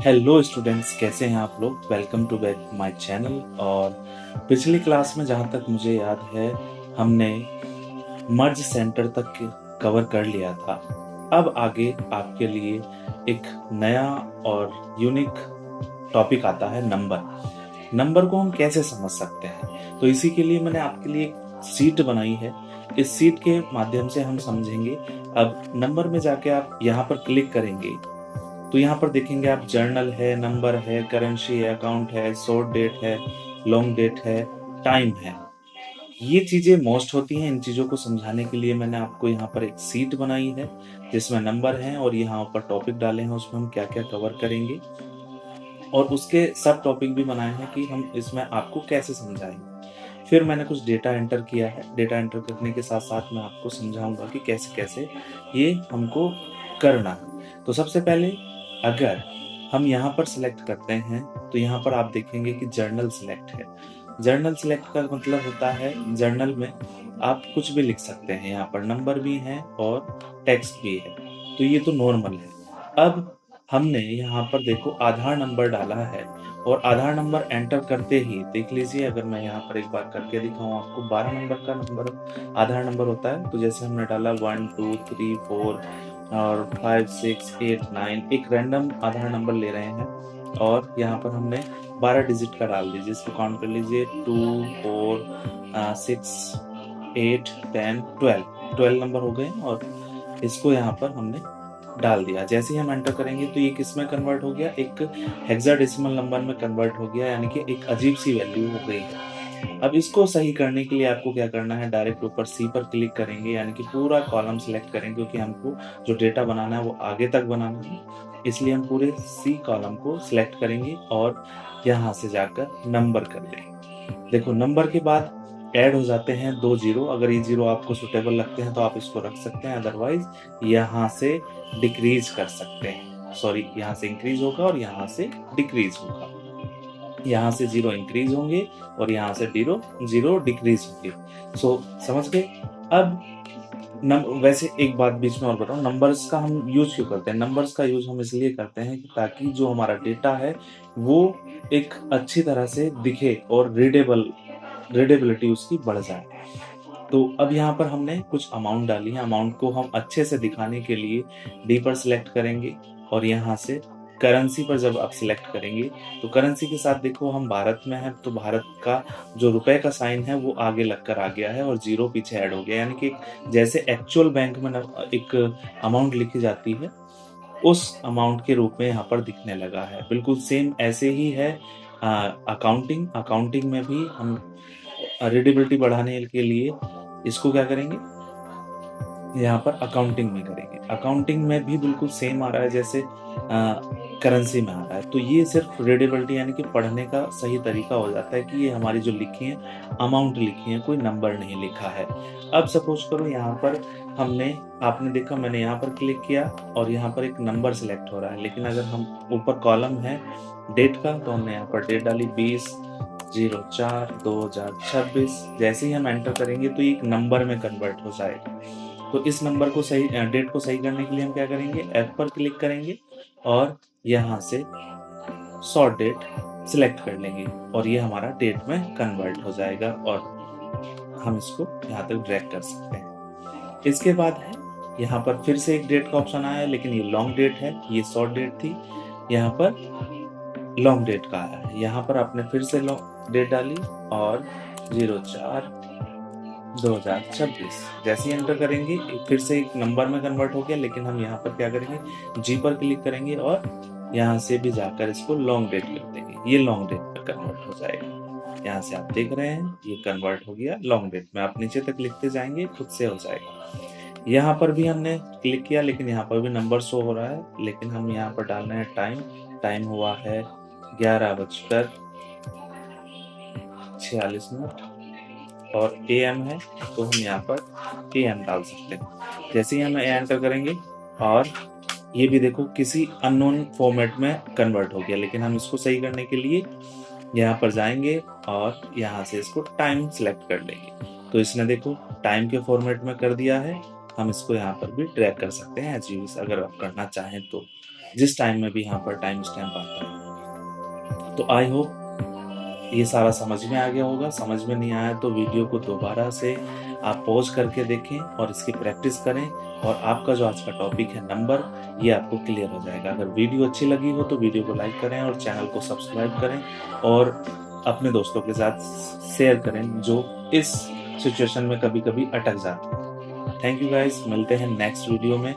Hello students, कैसे हैं आप लोग। Welcome to back my channel. और पिछली क्लास में जहाँ तक मुझे याद है हमने मर्ज सेंटर तक कवर कर लिया था। अब आगे आपके लिए एक नया और यूनिक टॉपिक आता है नंबर। नंबर को हम कैसे समझ सकते हैं, तो इसी के लिए मैंने आपके लिए एक सीट बनाई है। इस सीट के माध्यम से हम समझेंगे। अब नंबर में जाके आप यहाँ पर क्लिक करेंगे तो यहाँ पर देखेंगे आप जर्नल है, नंबर है, करेंसी है, अकाउंट है, शॉर्ट डेट है, लॉन्ग डेट है, टाइम है। ये चीजें मोस्ट होती हैं। इन चीजों को समझाने के लिए मैंने आपको यहाँ पर एक सीट बनाई है जिसमें नंबर हैं और यहाँ ऊपर टॉपिक डाले हैं, उसमें हम क्या क्या कवर करेंगे और उसके सब टॉपिक भी बनाए हैं कि हम इसमें आपको कैसे समझाएंगे। फिर मैंने कुछ डेटा एंटर किया है। डेटा एंटर करने के साथ साथ मैं आपको समझाऊंगा कि कैसे कैसे ये हमको करना है। तो सबसे पहले अगर हम यहाँ पर सिलेक्ट करते हैं तो यहाँ पर आप देखेंगे कि जर्नल सिलेक्ट है। जर्नल सिलेक्ट का मतलब होता है जर्नल में आप कुछ भी लिख सकते हैं। यहाँ पर नंबर भी है और टेक्स्ट भी है, तो ये तो नॉर्मल है। अब हमने यहाँ पर देखो आधार नंबर डाला है और आधार नंबर एंटर करते ही देख लीजिए, अगर मैं यहाँ पर एक बार करके दिखाऊं आपको, 12 नंबर का नंबर आधार नंबर होता है। तो जैसे हमने डाला 1 2 3 4 और 5 6 8 9, एक रैंडम आधार नंबर ले रहे हैं और यहाँ पर हमने 12 डिजिट का डाल दीजिए। इसको काउंट कर लीजिए, 2 4 6 8 10 12 नंबर हो गए और इसको यहाँ पर हमने डाल दिया। जैसे ही हम एंटर करेंगे तो ये किस में कन्वर्ट हो गया, एक हेक्साडेसिमल नंबर में कन्वर्ट हो गया, यानी कि एक अजीब सी वैल्यू हो गई है। अब इसको सही करने के लिए आपको क्या करना है, डायरेक्ट ऊपर सी पर क्लिक करेंगे, यानी कि पूरा कॉलम सिलेक्ट करेंगे क्योंकि हमको जो डेटा बनाना है वो आगे तक बनाना है। इसलिए हम पूरे सी कॉलम को सिलेक्ट करेंगे और यहाँ से जाकर नंबर कर देंगे। देखो नंबर के बाद ऐड हो जाते हैं 2 जीरो। अगर ये जीरो आपको सुटेबल लगते हैं तो आप इसको रख सकते हैं, अदरवाइज यहाँ से डिक्रीज कर सकते हैं। सॉरी, यहाँ से इंक्रीज होगा और यहाँ से डिक्रीज होगा। यहाँ से जीरो इंक्रीज होंगे और यहाँ से जीरो डिक्रीज होंगे। समझ गए। अब वैसे एक बात बीच में और बताऊं, नंबर्स का हम यूज क्यों करते हैं। नंबर्स का यूज हम इसलिए करते हैं कि ताकि जो हमारा डेटा है वो एक अच्छी तरह से दिखे और रीडेबिलिटी उसकी बढ़ जाए। तो अब यहाँ पर हमने कुछ अमाउंट डाली है। अमाउंट को हम अच्छे से दिखाने के लिए डी पर सिलेक्ट करेंगे और यहाँ से करेंसी पर जब आप सिलेक्ट करेंगे तो करेंसी के साथ देखो हम भारत में हैं, तो भारत का जो रुपए का साइन है वो आगे लगकर आ गया है और जीरो पीछे ऐड हो गया, यानी कि जैसे एक्चुअल बैंक में एक अमाउंट लिखी जाती है उस अमाउंट के रूप में यहाँ पर दिखने लगा है। बिल्कुल सेम ऐसे ही है अकाउंटिंग में भी हम रीडेबिलिटी बढ़ाने के लिए इसको क्या करेंगे, यहाँ पर अकाउंटिंग में करेंगे। अकाउंटिंग में भी बिल्कुल सेम आ रहा है जैसे करेंसी में आ रहा है। तो ये सिर्फ रीडेबिलिटी यानी कि पढ़ने का सही तरीका हो जाता है कि ये हमारी जो लिखी है अमाउंट लिखी है, कोई नंबर नहीं लिखा है। अब सपोज करो यहाँ पर आपने देखा मैंने यहाँ पर क्लिक किया और यहाँ पर एक नंबर सिलेक्ट हो रहा है, लेकिन अगर हम ऊपर कॉलम है डेट का तो हमने यहाँ पर डेट डाली 20/04/2026। जैसे ही हम एंटर करेंगे तो एक नंबर में कन्वर्ट हो जाएगा। तो इस नंबर को सही डेट को सही करने के लिए हम क्या करेंगे, एफ पर क्लिक करेंगे और यहाँ से शॉर्ट डेट सिलेक्ट कर लेंगे और ये हमारा डेट में कन्वर्ट हो जाएगा और हम इसको यहाँ तक ड्रैग कर सकते हैं। इसके बाद है यहाँ पर फिर से एक डेट का ऑप्शन आया है, लेकिन ये लॉन्ग डेट है, ये शॉर्ट डेट थी, यहाँ पर लॉन्ग डेट का आया है। यहाँ पर आपने फिर से लॉन्ग डेट डाली और 04/2026 जैसे ही एंटर करेंगे फिर से एक नंबर में कन्वर्ट हो गया, लेकिन हम यहाँ पर क्या करेंगे, जी पर क्लिक करेंगे और यहाँ से भी जाकर इसको लॉन्ग डेट कर देंगे। ये लॉन्ग डेट पर कन्वर्ट हो जाएगा। यहाँ से आप देख रहे हैं ये कन्वर्ट हो गया लॉन्ग डेट में। आप नीचे तक लिखते जाएंगे खुद से हो जाएगा। यहाँ पर भी हमने क्लिक किया, लेकिन यहाँ पर भी नंबर शो हो रहा है, लेकिन हम यहाँ पर डालना है टाइम हुआ है 11:46 और AM है तो हम यहाँ पर AM डाल सकते हैं। जैसे ही हम एंटर करेंगे और ये भी देखो किसी अननोन फॉर्मेट में कन्वर्ट हो गया, लेकिन हम इसको सही करने के लिए यहाँ पर जाएंगे और यहाँ से इसको टाइम सिलेक्ट कर लेंगे। तो इसने देखो टाइम के फॉर्मेट में कर दिया है। हम इसको यहाँ पर भी ड्रैग कर सकते हैं एज यूज अगर आप करना चाहें तो। जिस टाइम में भी यहाँ पर टाइम स्टैम्प आता है। तो आई होप ये सारा समझ में आ गया होगा। समझ में नहीं आया तो वीडियो को दोबारा से आप पॉज करके देखें और इसकी प्रैक्टिस करें, और आपका जो आज का टॉपिक है नंबर, ये आपको क्लियर हो जाएगा। अगर वीडियो अच्छी लगी हो तो वीडियो को लाइक करें और चैनल को सब्सक्राइब करें और अपने दोस्तों के साथ शेयर करें जो इस सिचुएशन में कभी-कभी अटक जाते हैं। थैंक यू गाइस, मिलते हैं नेक्स्ट वीडियो में।